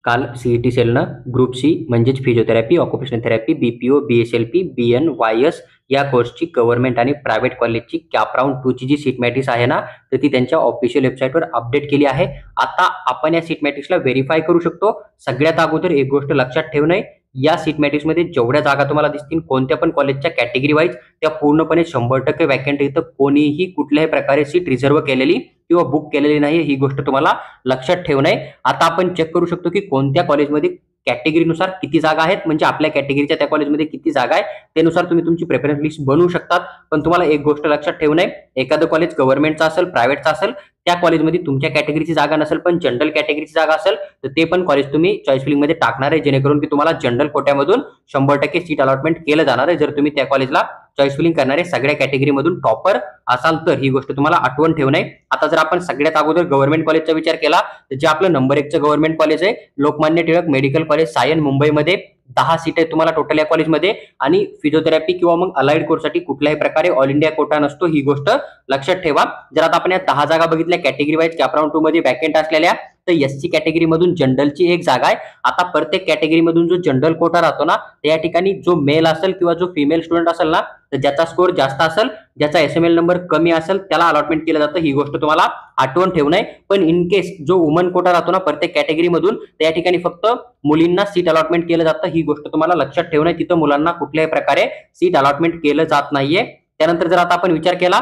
काल सीईटी सेलनं group C म्हणजेच physiotherapy, occupational therapy, BPO, BSLP, BN, YS या कोर्सची गव्हर्नमेंट आणि प्रायव्हेट कॉलेजची कॅप राऊंड 2 ची जी सीट मॅट्रिक्स आहे ना, तर ती त्यांच्या ऑफिशियल वेबसाईटवर अपडेट केली आहे. आता आपण या सीट मॅट्रिक्सला व्हेरीफाय करू शकतो. सगळ्यात अगोदर एक गोष्ट लक्षात ठेवणं, या सीट मॅट्रिक्समध्ये जेवढ्या जागा तुम्हाला दिसतील कोणत्या पण कॉलेजच्या कॅटेगरी वाईज त्या पूर्णपणे 100% वॅकंट. इथं कोणीही कुठल्याही प्रकारे सीट रिझर्व्ह केलेली किंवा बुक केलेली नाही, ही गोष्ट तुम्हाला लक्षात ठेवणं आहे. आता आपण चेक करू शकतो की कोणत्या कॉलेजमध्ये कॅटेगरीनुसार किती जागा आहेत, म्हणजे आपल्या कॅटेगरीच्या त्या कॉलेजमध्ये किती जागा आहे त्यानुसार तुम्ही तुमची प्रेफरन्स लिस्ट बनवू शकतात. पण तुम्हाला एक गोष्ट लक्षात ठेवणं आहे, एखादं कॉलेज गव्हर्नमेंटचं असेल, प्रायव्हेटचं असेल, त्या कॉलेजमध्ये तुमच्या कॅटेगरीची जागा नसेल पण जनरल कॅटेगरीची जागा असेल तर ते पण कॉलेज तुम्ही चॉईस फिलिंग मध्ये टाकणार आहे, जेणेकरून की तुम्हाला जनरल कोट्यामधून 100% सीट अलॉटमेंट केलं जाणार आहे. जर तुम्ही त्या कॉलेजला चॉईस फिलिंग करणारे सगळ्या कॅटेगरीमधून टॉपर असाल तर ही गोष्ट तुम्हाला आठवण ठेवणं आहे. आता जर आपण सगळ्यात अगोदर गव्हर्नमेंट कॉलेजचा विचार केला तर जे आपलं नंबर 1 चं गव्हर्नमेंट कॉलेज आहे लोकमान्य टिळक मेडिकल कॉलेज सायन मुंबईमध्ये 10 सीट आहे तुम्हाला टोटल या कॉलेजमध्ये. आणि फिजिओथेरपी किंवा मग अलाइड कोर्ससाठी कुठल्याही प्रकारे ऑल इंडिया कोटा नसतो, ही गोष्ट लक्षात ठेवा. जर आता आपण या 10 जागा बघितल्या कॅटेगरी वाईज कॅप राऊंड 2 मध्ये वॅकंट असलेल्या, तर एससी कॅटेगरी मधून जनरलची एक जागा आहे. आता प्रत्येक कॅटेगरी मधून जो जनरल कोटा राहतो ना, त्या ठिकाणी जो मेल असेल किंवा जो फिमेल स्टुडंट असेल ना, तर ज्याचा स्कोर जास्त असेल, ज्याचा एसएमएल नंबर कमी असेल त्याला अलॉटमेंट केलं जातं, ही गोष्ट तुम्हाला आठवण ठेवणं आहे. पण इन केस जो वुमन कोटा राहतो ना प्रत्येक कॅटेगरी मधून, त्या ठिकाणी फक्त मुलींना सीट अलॉटमेंट केलं जातं, ही गोष्ट तुम्हाला लक्षात ठेवणं आहे. तिथं मुलांना कुठल्याही प्रकारे सीट अलॉटमेंट केलं जात नाहीये. त्यानंतर जर आता आपण विचार केला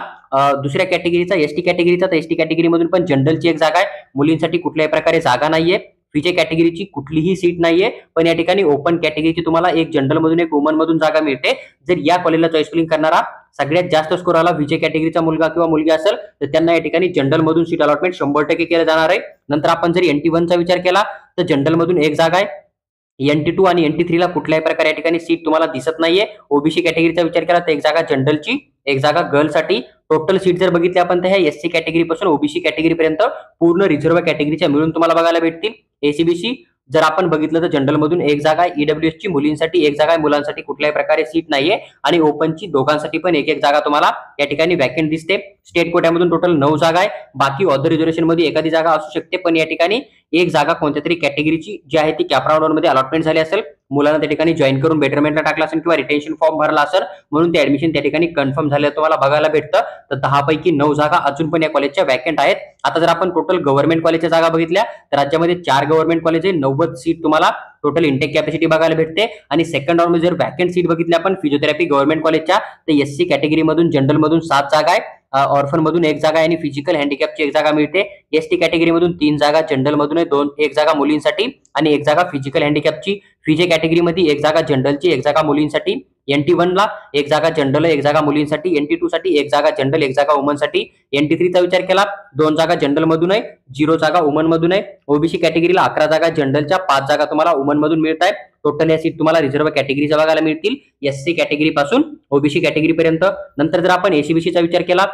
दुसऱ्या कॅटेगरीचा, एसटी कॅटेगरीचा, तर एसटी कॅटेगरी मधून पण जनरलची एक जागा आहे, मुलींसाठी कुठल्याही प्रकारे जागा नाहीये. फीचे कॅटेगरीची कुठलीही सीट नाहीये, पण या ठिकाणी ओपन कॅटेगरीची तुम्हाला एक जनरल मधून एक वुमन मधून जागा मिळते. जर या कॉलेजला चॉईस फिलिंग करणारा सगळ्यात जास्त स्कोर आला व्हीजे कॅटेगरीचा मुलगा किंवा मुलगी असेल तर त्यांना या ठिकाणी जनरल मधून सीट अलॉटमेंट 100% केलं जाणार आहे. नंतर आपण जर NT1 चा विचार केला तर जनरल मधून एक जागा आहे, NT2 आणि NT3 ला कुठल्याही प्रकारे या ठिकाणी सीट तुम्हाला दिसत नाहीये. ओबीसी कॅटेगरीचा विचार केला तर एक जागा जनरलची, एक जागा गर्लसाठी. टोटल सीट जर बघितली आपण तर ह्या एससी कॅटेगरी पासून ओबीसी कॅटेगरी पर्यंत पूर्ण रिझर्व्ह कॅटेगरीच्या मिळून तुम्हाला बघायला भेटतील. एसीबीसी जर आपण बघितलं तर जनरल मधून एक जागा आहे, ईडब्ल्यूएस ची मुलींसाठी एक जागा आहे, मुलांसाठी कुठल्याही प्रकारे सीट नाहीये. आणि ओपनची दोघांसाठी पण एक एक जागा तुम्हाला या ठिकाणी वॅकंट दिसते. स्टेट कोट्यामधून टोटल 9 जागा आहे, बाकी ऑदर रिझर्वेशन मध्ये एखादी जागा असू शकते, पण या ठिकाणी एक जागा कोणत्या तरी कॅटेगरीची जी आहे ती कॅप राऊंड मध्ये अलॉटमेंट झाली असेल, मुलांना त्या ठिकाणी जॉईन करून बेटरमेंटला टाकला असेल किंवा रिटेन्शन फॉर्म भरला असेल, म्हणून ते ऍडमिशन त्या ठिकाणी कन्फर्म झाले तुम्हाला बघायला भेटतं. तर 10 पैकी 9 जागा अजून पण या कॉलेजच्या वॅकंट आहेत. आता जर आपण टोटल गव्हर्नमेंट कॉलेजच्या जागा बघितल्या तर राज्यामध्ये 4 गव्हर्नमेंट कॉलेज आहे, 90 सीट तुम्हाला टोटल इंटेक कॅपॅसिटी बघायला भेटते. आणि सेकंड राऊंड मध्ये जर वॅकंट सीट बघितली आपण फिजिओथेरपी गव्हर्नमेंट कॉलेजच्या तर एससी कॅटेगरी मधून जनरल मधून 7 जागा आहे, ऑर्फन मधून एक जागा आहे आणि फिजिकल हँडिकॅपची एक जागा मिळते. एसटी कॅटेगरी मधून 3 जागा, जनरल मधून एक जागा मुलींसाठी आणि एक जागा फिजिकल हँडिकॅपची. फिजे कॅटेगरी मध्ये एक जागा जनरलची, एक जागा मुलींसाठी. NT1 ला एक जागा जनरल, एक जागा मुलींसाठी. NT2 साठी एक जागा जनरल, एक जागा वुमन साठी. NT3 चा विचार केला 2 जागा जनरल मधून आहे, 0 जागा वुमन मधून आहे. ओबीसी कॅटेगरीला 11 जागा जनरलच्या, 5 जागा तुम्हाला वुमन मधून मिळत आहेत. टोटल या सीट तुम्हाला रिझर्व्ह कॅटेगरीच्या बघायला मिळतील एससी कॅटेगरी पासून ओबीसी कॅटेगरी पर्यंत. नंतर जर आपण एसीबीसी चा विचार केला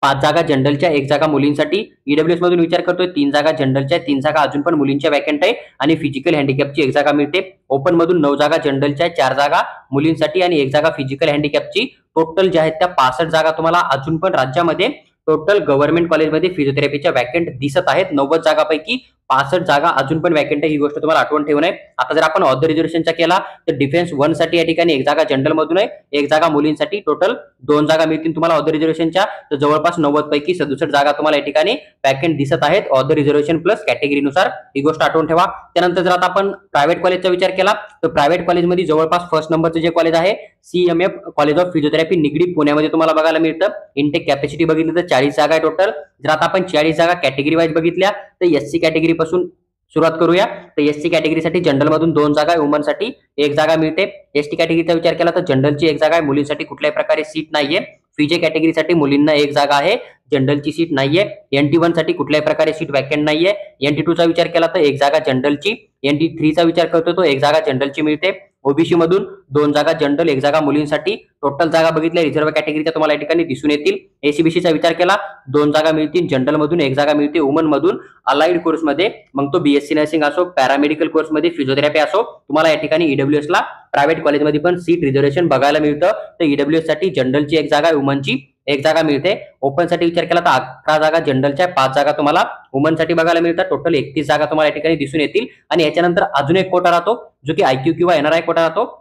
5 जागा जनरलच्या, एक जागा मुलींसाठी. ईडब्ल्यूएस मधून विचार करतोय 3 जागा जनरलच्या, 3 जागा अजून पण मुलींच्या वॅकंट आहे आणि फिजिकल हँडिकॅपची एक जागा मिळते. ओपन मधून 9 जागा जनरलच्या, 4 जागा मुलींसाठी आणि एक जागा फिजिकल हँडिकॅपची. टोटल ज्या आहेत त्या 65 जागा तुम्हाला अजून पण राज्यामध्ये टोटल गव्हर्नमेंट कॉलेजमध्ये फिजिओथेरपीच्या वॅकंट दिसत आहेत. 90 जागापैकी 65 जागा अजून पण वॅकंट आहे, ही गोष्ट तुम्हाला आठवण ठेवणं आहे. आता जर आपण ऑदर रिझर्वेशनचा केला तर डिफेन्स 1 साठी या ठिकाणी एक जागा जनरल मधून आहे, एक जागा मुलींसाठी. टोटल 2 जागा मिळतील तुम्हाला ऑदर रिझर्वेशनच्या. तर जवळपास 90 पैकी 67 जागा तुम्हाला या ठिकाणी वॅकंट दिसत आहेत ऑदर रिझर्वेशन प्लस कॅटेगरीनुसार, ही गोष्ट आठवण ठेवा. त्यानंतर जर आता आपण प्रायव्हेट कॉलेजचा विचार केला तर प्रायव्हेट कॉलेजमध्ये जवळपास फर्स्ट नंबरचं जे कॉलेज आहे CMF college of physiotherapy Nigdi पुण्यामध्ये तुम्हाला बघायला मिळतं. इंटेक कॅपॅसिटी बघितली तर 40 जागा आहे टोटल. जर आता आपण 40 जागा कॅटेगरी वाईज बघितल्या तर एससी कॅटेगरी पासून सुरुवात करूया. तर एससी कॅटेगरीसाठी जनरल मधून 2 जागा आहे, वुमनसाठी एक जागा मिळते. एसटी कॅटेगरीचा विचार केला तर जनरलची एक जागा आहे, मुलींसाठी कुठल्याही प्रकारे सीट नाहीये. फीजे कॅटेगरीसाठी मुलींना एक जागा आहे, जनरलची सीट नाहीये. NT1 साठी कुठल्याही प्रकारे सीट वॅकंट नाहीये. NT2 चा विचार केला तर एक जागा जनरलची. NT3 चा विचार करतो तो एक जागा जनरलची मिळते. ओबीसी मधून 2 जागा जनरल, एक जागा मुलींसाठी. टोटल जागा बघितल्या रिझर्व्ह कॅटेगरीच्या तुम्हाला या ठिकाणी दिसून येतील. एसीबीसी चा विचार केला 2 जागा मिळतील, जनरल मधून एक जागा मिळते, वुमन मधून. अलाइड कोर्समध्ये मग तो बीएससी नर्सिंग असो, पॅरामेडिकल कोर्समध्ये फिजिओथेरपी असो, तुम्हाला या ठिकाणी ईडब्ल्यूएस ला प्रायव्हेट कॉलेजमध्ये पण सीट रिझर्वेशन बघायला मिळतं. तर ईडब्ल्यूएस साठी जनरलची एक जागा आहे, वुमनची. एक जागा मिळते. ओपन साठी विचार केला तर 11 जागा जनरलच्या, 5 जागा तुम्हाला वुमन साठी बघायला मिळतात. टोटल 31 जागा तुम्हाला या ठिकाणी दिसून येतील. आणि याच्यानंतर अजून एक कोटा राहतो जो की IQ किंवा NRI कोटा राहतो.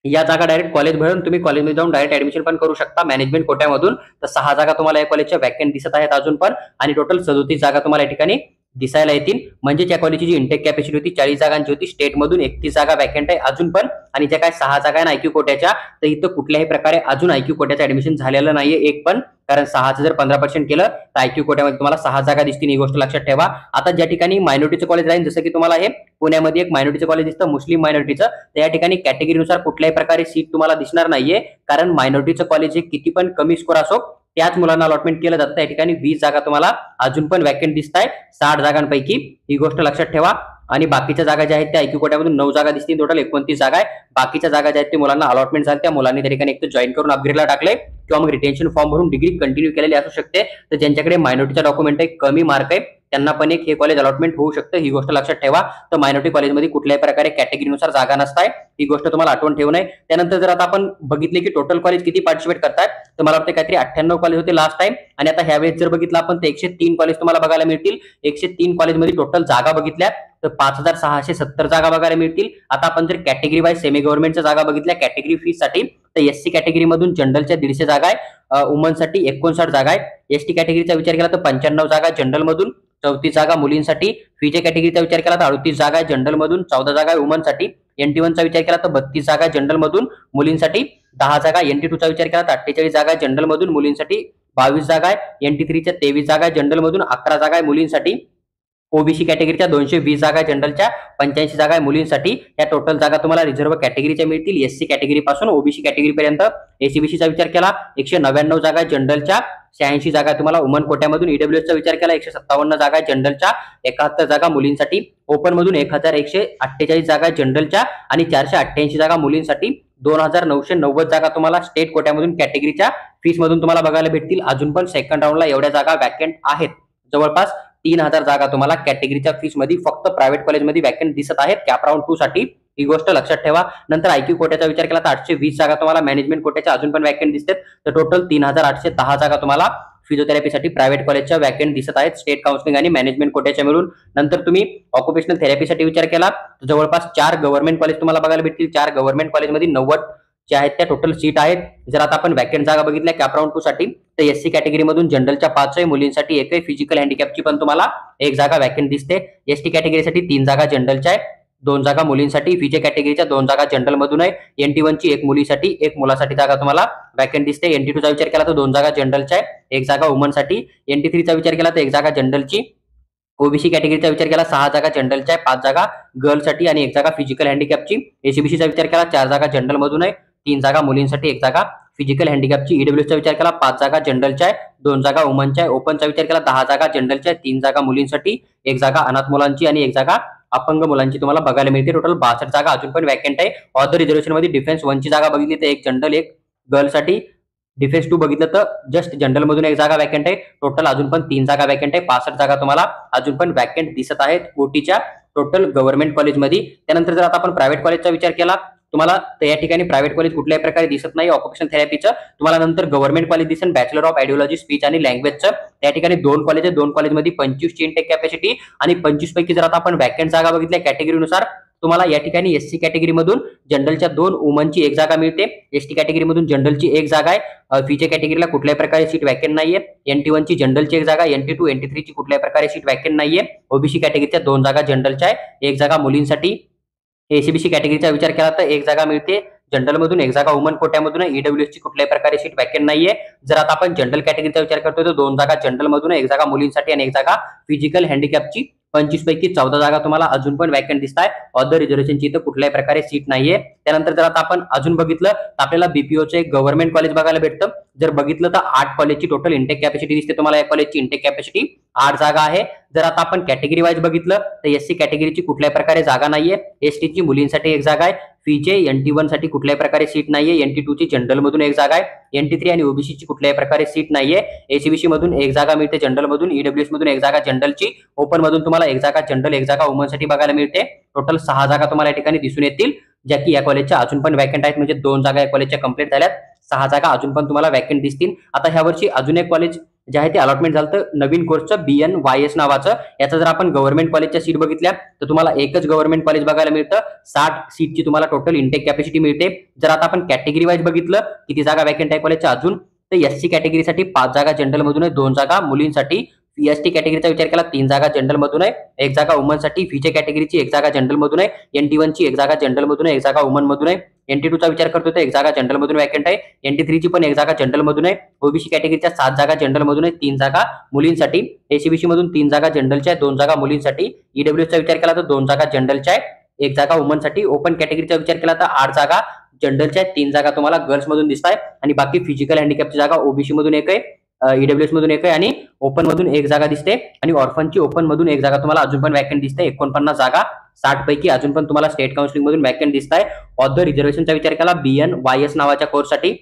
या जागा डायरेक्ट कॉलेज भरून तुम्ही कॉलेजमध्ये जाऊन डायरेक्ट ऍडमिशन पण करू शकता मॅनेजमेंट कोट्यामधून. तर 6 जागा तुम्हाला या कॉलेजच्या वॅकंट दिसत आहेत अजून पण, आणि टोटल 37 जागा तुम्हाला या ठिकाणी दिसायला येतील. म्हणजे या कॉलेजची जी इंटेक कॅपॅसिटी होती 40 जागांची होती. स्टेटमधून 31 जागा वॅकंट आहे अजून पण. आणि ज्या काय 6 जागा आहे IQ कोट्याच्या, तर इथं कुठल्याही प्रकारे अजून IQ कोट्याचं ऍडमिशन झालेलं नाहीये एक पण. कारण 6चं जर 15% केलं तर IQ कोट्यामध्ये तुम्हाला 6 जागा दिसतील, ही गोष्ट लक्षात ठेवा. आता ज्या ठिकाणी मायनॉरिटीचं कॉलेज राहील, जसं की तुम्हाला हे पुण्यामध्ये एक मायनॉरिटीचं कॉलेज दिसतं मुस्लिम मायनॉरिटीचं, तर या ठिकाणी कॅटेगरीनुसार कुठल्याही प्रकारे सीट तुम्हाला दिसणार नाहीये. कारण मायनॉरिटीचं कॉलेज हे किती पण कमी स्कोर असो त्याच मुलांना अलॉटमेंट केलं जातं. या ठिकाणी 20 जागा तुम्हाला अजून पण वॅकंट दिसत आहे 60 जागांपैकी, ही गोष्ट लक्षात ठेवा. आणि बाकीच्या जागा ज्या आहेत त्या IQ कोट्यामधून 9 जागा दिसतील. टोटल 29 जागा आहे. बाकीच्या जागा ज्या आहेत ते मुलांना अलॉटमेंट झाल्या, त्या मुलांनी त्या ठिकाणी एक तर जॉईन करून अपग्रेडला टाकले किंवा मग रिटेन्शन फॉर्म भरून डिग्री कंटिन्यू केलेली असू शकते. तर ज्यांच्याकडे मायनॉरिटीचा डॉक्युमेंट आहे, कमी मार्क आहे, त्यांना पण एक हे कॉलेज अलॉटमेंट होऊ शकतं, ही गोष्ट लक्षात ठेवा. तर मायनॉरिटी कॉलेजमध्ये कुठल्याही प्रकारे कॅटेगरीनुसार जागा नसताय, ही गोष्ट तुम्हाला आठवण ठेवू नये. त्यानंतर जर आता आपण बघितले की टोटल कॉलेज किती पार्टिसिपेट करतात, तर मला वाटतं काहीतरी 98 कॉलेज होते लास्ट टाइम. आणि आता ह्यावेळेस जर बघितलं आपण तर 103 कॉलेज तुम्हाला बघायला मिळतील. 103 कॉलेजमध्ये टोटल जागा बघितल्या तर 5670 जागा बघायला मिळतील. आता आपण जर कॅटेगरी वाईज सेमी गव्हर्नमेंटच्या जागा बघितल्या कॅटेगरी फी साठी, तर SC कॅटेगरी मधून जनरलच्या 150 जागा आहे, वुमन साठी 59 जागा आहे. ST कॅटेगरीचा विचार केला तर 95 जागा जनरल मधून, 34 जागा मुलींसाठी. फीचे कॅटेगरीचा विचार केला तर 38 जागा आहे जनरल मधून, 14 जागा आहे वुमन साठी. NT1 चा विचार केला तर 32 जागा जनरल मधून मुलींसाठी, 10 जागा. NT2 चा विचार केला तर 48 जागा जनरल मधून मुलींसाठी, 22 जागा आहे. NT3 च्या 23 जागा जनरल मधून, 11 जागा आहे मुलींसाठी. ओबीसी कॅटेगरीच्या 220 जागा जनरलच्या, 85 जागा आहे मुलींसाठी. या टोटल जागा तुम्हाला रिझर्व्ह कॅटेगरीच्या मिळतील SC कॅटेगरी पासून OBC कॅटेगरी पर्यंत. ACBC चा विचार केला 199 जागा जनरलच्या, 86 जागा तुम्हाला वुमन कोट्यामधून. EWS चा विचार केला 157 जागा जनरलच्या, 71 जागा मुलींसाठी. ओपन मधून 1148 जागा जनरलच्या आणि 488 जागा मुलींसाठी. 2990 जागा तुम्हाला स्टेट कोट्यामधून कॅटेगरीच्या फीस मधून तुम्हाला बघायला भेटतील. अजून पण सेकंड राऊंडला एवढ्या जागा वॅकंट आहेत. जवळपास 3000 जागा तुम्हाला कॅटेगरीच्या फीस मध्ये फक्त प्रायव्हेट कॉलेजमध्ये वॅकंट दिसत आहेत कॅप राऊंड 2 साठी, ही गोष्ट लक्षात ठेवा. नंतर IQ कोट्याचा विचार केला तर 820 जागा तुम्हाला मॅनेजमेंट कोट्याच्या अजून पण वॅकंट दिसतात. तर टोटल 3810 जागा तुम्हाला फिजिओथेरपीसाठी प्रायव्हेट कॉलेजच्या वॅकंट दिसत आहेत स्टेट काउन्सिलिंग आणि मॅनेजमेंट कोट्याच्या मिळून. नंतर तुम्ही ऑक्युपेशनल थेरपीसाठी विचार केला तर जवळपास 4 गव्हर्नमेंट कॉलेज तुम्हाला बघायला भेटतील. 4 गव्हर्नमेंट कॉलेजमध्ये 90 जे आहेत त्या टोटल सीट आहेत. जर आता आपण वॅकंट जागा बघितल्या कॅप राऊंड 2 साठी, तर SC कॅटेगरी मधून जनरलच्या 5 आहे, मुलींसाठी 1 आहे. फिजिकल हँडिकॅपची पण तुम्हाला 1 जागा वॅकंट दिसते. ST कॅटेगरीसाठी 3 जागा जनरलच्या आहे, 2 जागा मुलींसाठी. फीचे कॅटेगरीच्या 2 जागा जनरल मधून आहे. NT1 ची 1 मुलीसाठी 1 मुलासाठी जागा तुम्हाला वॅकंट दिसते. NT2 चा विचार केला तर 2 जागा जनरलच्या आहे, 1 जागा वुमन साठी. NT3 चा विचार केला तर 1 जागा जनरलची. OBC कॅटेगरीचा विचार केला 6 जागा जनरलच्या आहे, 5 जागा गर्लसाठी आणि 1 जागा फिजिकल हँडिकॅपची. ACBC चा विचार केला 4 जागा जनरल मधून आहे, 3 जागा मुलींसाठी, 1 जागा फिजिकल हँडिकॅपची. EWS चा विचार केला 5 जागा जनरलच्या आहे, 2 जागा वुमनच्या आहे. ओपनचा विचार केला 10 जागा जनरलच्या आहे, 3 जागा मुलींसाठी, 1 जागा अनाथ मुलांची आणि 1 जागा अपंग मुलांची तुम्हाला बघायला मिळते. टोटल 62 जागा अजून पण वॅकंट आहे. ऑदर रिझर्वेशन मध्ये डिफेन्स 1 ची जागा बघितली तर 1 जनरल 1 गर्लसाठी. डिफेन्स 2 बघितलं तर जस्ट जनरल मधून 1 जागा वॅकंट आहे. टोटल अजून पण 3 जागा वॅकंट आहे. 65 जागा तुम्हाला अजून पण वॅकंट दिसत आहेत ओटीच्या टोटल गव्हर्नमेंट कॉलेजमध्ये. त्यानंतर जर आता आपण प्रायव्हेट कॉलेजचा विचार केला तुम्हाला तर या ठिकाणी प्रायव्हेट कॉलेज कुठल्याही प्रकारे दिसत नाही ऑक्युपेशनल थेरपीचं. तुम्हाला नंतर गव्हर्नमेंट कॉलेज दिसेल बॅचलर ऑफ आयडिओलॉजी स्पीच आणि लँग्वेजचं. त्या ठिकाणी 2 कॉलेज आहे, 2 कॉलेजमध्ये 25 ची इंटेक कॅपॅसिटी आणि 25 पैकी जर आता आपण वॅकंट जागा बघितल्या कॅटेगरीनुसार तुम्हाला या ठिकाणी SC कॅटेगरी मधून जनरलच्या 2 वुमनची 1 जागा मिळते. ST कॅटेगरी मधून जनरलची 1 जागा आहे. फीचे कॅटेगरीला कुठल्याही प्रकारे सीट वॅकंट नाहीये. NT1 ची जनरलची 1 जागा, NT2 NT3 ची कुठल्याही प्रकारे सीट वॅकंट नाहीये. OBC कॅटेगरीच्या 2 जागा जनरलच्या आहे, 1 जागा मुलींसाठी. ACBC कॅटेगरीचा विचार केला तर 1 जागा मिळते जनरल मधून, 1 जागा वुमन कोट्यामधून. EWS ची कुठल्याही प्रकारे सीट वॅकंट नाहीये. जर आता आपण जनरल कॅटेगरीचा विचार करतोय तर 2 जागा जनरल मधून, 1 जागा मुलींसाठी आणि 1 जागा फिजिकल हँडिकॅपची. 25 पैकी 14 जागा तुम्हाला अजून पण वॅकंट दिसत आहे. ऑदर रिझर्वेशनची इथं कुठल्याही प्रकारे सीट नाहीये. त्यानंतर जर आता आपण अजून बघितलं तर आपल्याला BPOचं एक गव्हर्नमेंट कॉलेज बघायला भेटतं. जर बघितलं तर 8 कॉलेजची टोटल इंटेक कॅपॅसिटी दिसते तुम्हाला. या कॉलेजची इंटेक कॅपॅसिटी 8 जागा आहे. जर आता आपण कॅटेगरी वाईज बघितलं तर SC कॅटेगरीची कुठल्याही प्रकारे जागा नाहीये. ST ची मुलींसाठी 1 जागा आहे. फीचे NT1 साठी कुठल्याही प्रकारे सीट नाहीये. NT2 ची जनरल मधून 1 जागा आहे. NT3 आणि OBC ची कुठल्याही प्रकारे सीट नाहीये. ACBC मधून 1 जागा मिळते जनरल मधून. EWS मधून 1 जागा जनरलची. ओपन मधून तुम्हाला 1 जागा जनरल, 1 जागा वुमन साठी बघायला मिळते. टोटल 6 जागा तुम्हाला या ठिकाणी दिसून येतील ज्या की या कॉलेजच्या अजून पण वॅकंट आहेत. म्हणजे 2 जागा या कॉलेजच्या कंप्लीट झाल्यात. 6 जागा अजून पण तुम्हाला वॅकंट दिसतील. आता ह्या वर्षी अजून एक कॉलेज जे आहे ते अलॉटमेंट झालं तर नवीन कोर्सचं BNYS नावाचं. याचं जर आपण गव्हर्नमेंट कॉलेजच्या सीट बघितल्या तर तुम्हाला एकच गव्हर्नमेंट कॉलेज बघायला मिळतं. 60 सीटची तुम्हाला टोटल इंटेक कॅपॅसिटी मिळते. जर आता आपण कॅटेगरी वाईज बघितलं किती जागा वॅकंट आहे कॉलेजच्या अजून, तर SC कॅटेगरीसाठी 5 जागा जनरल मधून आहे, 2 जागा मुलींसाठी. ST कॅटेगरीचा विचार केला 3 जागा जनरल मधून आहे, 1 जागा वुमनसाठी. VJ कॅटेगरीची 1 जागा जनरल मधून आहे, NT1 ची 1 जागा जनरल मधून आहे, 1 जागा वुमन मधून आहे. NT2 चा विचार करतो तर 1 जागा जनरल मधून वॅकंट आहे, NT3 ची पण 1 जागा जनरल मधून आहे. OBC कॅटेगरीच्या 7 जागा जनरल मधून आहे, 3 जागा मुलींसाठी. ACBC मधून 3 जागा जनरलच्या आहे, 2 जागा मुलींसाठी. EWS चा विचार केला तर 2 जागा जनरलच्या आहे, 1 जागा वुमनसाठी. ओपन कॅटेगरीचा विचार केला तर 8 जागा जनरलच्या आहेत, 3 जागा तुम्हाला गर्ल्स मधून दिसत आहे. आणि बाकी फिजिकल हँडिकॅपची जागा OBC मधून 1 आहे, EWS मधून 1 आहे आणि ओपन मधून 1 जागा दिसते. आणि ऑर्फनची ओपन मधून 1 जागा तुम्हाला अजून पण वॅकंट दिसते. 49 जागा 60 पैकी अजून पण तुम्हाला स्टेट काउन्सिलिंग मधून वॅकंट दिसत आहे. ऑदर रिझर्वेशनचा विचार केला BNYS नावाच्या कोर्ससाठी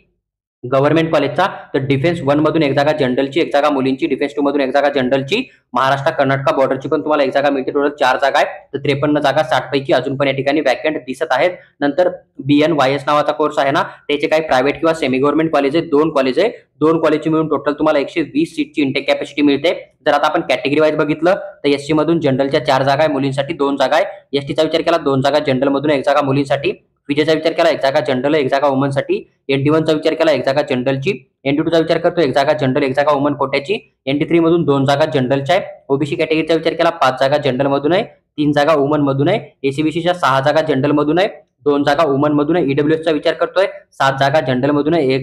गव्हर्नमेंट कॉलेजचा तर डिफेन्स 1 मधून 1 जागा जनरलची, 1 जागा मुलींची. डिफेन्स 2 मधून 1 जागा जनरलची. महाराष्ट्र कर्नाटक बॉर्डरची पण तुम्हाला 1 जागा मिळते. टोटल 4 जागा आहेत, तर 53 जागा 60 पैकी अजून पण या ठिकाणी वॅकंट दिसत आहेत. नंतर BNYS नावाचा कोर्स आहे ना, त्याचे काही प्रायव्हेट किंवा सेमी गव्हर्नमेंट कॉलेज आहे, 2 कॉलेज आहे. 2 कॉलेजची मिळून टोटल तुम्हाला 120 सीटची इंटेक कॅपॅसिटी मिळते. जर आता आपण कॅटेगरी वाईज बघितलं तर SC मधून जनरलच्या 4 जागा आहे, मुलींसाठी 2 जागा आहे. ST चा विचार केला 2 जागा जनरल मधून, 1 जागा मुलींसाठी. VJ चा विचार केला 1 जागा जनरल, 1 जागा वुमनसाठी. NT1 चा विचार केला 1 जागा जनरलची. NT2 चा विचार करतो 1 जागा जनरल, 1 जागा वुमन कोट्याची. NT3 मधून 2 जागा जनरलच्या आहे. OBC कॅटेगरीचा विचार केला 5 जागा जनरल मधून आहे, 3 जागा वुमन मधून आहे. ACBCच्या 6 जागा जनरल मधून आहे, 2 जागा वुमन मधून आहे. EWS चा विचार करतोय 7 जागा जनरल मधून आहे,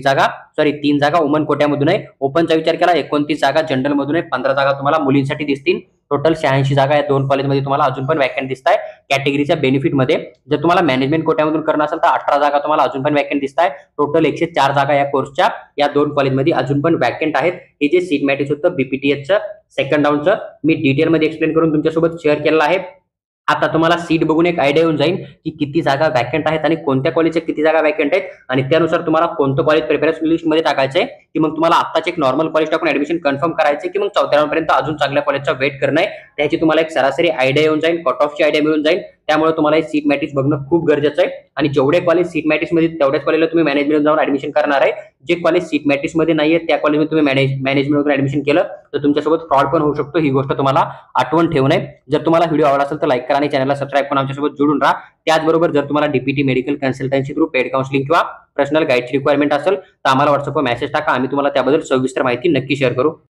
3 जागा वुमन कोट्यामधून आहे. ओपनचा विचार केला 29 जागा जनरल मधून आहे, 15 जागा तुम्हाला मुलींसाठी दिसतील. टोटल 86 जागा या 2 कॉलेजमध्ये तुम्हाला अजून पण वॅकंट दिसत आहे. कॅटेगरीच्या बेनिफिटमध्ये जर तुम्हाला मॅनेजमेंट कोट्यामधून करणं असेल तर 18 जागा तुम्हाला अजून पण वॅकंट दिसत आहे. टोटल 104 जागा या कोर्सच्या या 2 कॉलेजमध्ये अजून पण वॅकंट आहेत. हे जे सीट मॅट्रिक्स होतं BPTHचं सेकंड राऊंडचं मी डिटेलमध्ये एक्सप्लेन करून तुमच्यासोबत शेअर केलेलं आहे. आता तुम्हाला सीट बघून एक आयडिया येऊन जाईल की किती जागा वॅकंट आहेत आणि कोणत्या कॉलेजच्या किती जागा वॅकंट आहेत आणि त्यानुसार तुम्हाला कोणतं कॉलेज प्रिफरन्स लिस्टमध्ये टाकायचंय की मग तुम्हाला आत्ताच एक नॉर्मल कॉलेज टाकून ऍडमिशन कन्फर्म करायचे की मग 4थ्या राऊंडपर्यंत अजून चांगल्या कॉलेजचा वेट करणं आहे. त्याची तुम्हाला एक सरासरी आयडिया येऊन जाईल, कट ऑफची आयडिया मिळून जाईल. त्यामुळे तुम्हाला सीट मॅट्रिक्स बघणं खूप गरजेचं आहे. आणि जेवढे कॉलेज सीट मॅट्रिक्स मध्ये तेवढ्याच कॉलेजला तुम्ही मॅनेजमेंट जाऊन ऍडमिशन करणार आहे. जे कॉलेज सीट मॅट्रिक्स मध्ये नाहीये त्या कॉलेजमध्ये तुम्ही मॅनेजमेंट ऍडमिशन केलं तर तुमच्यासोबत फ्रॉड पण होऊ शकतो. ही गोष्ट तुम्हाला आठवण ठेवू नये. जर तुम्हाला व्हिडिओ आवडला असेल तर लाईक करा आणि चॅनलला सबस्क्राईब करून आमच्यासोबत जोडून राहा. त्याचबरोबर जर तुम्हाला DPT medical consultancy through paid counselling किंवा पर्सनल गाईडची रिक्वायरमेंट असेल तर आम्हाला व्हॉट्सअपवर मेसेज टाका. आम्ही तुम्हाला त्याबद्दल सविस्तर माहिती नक्की शेअर करू.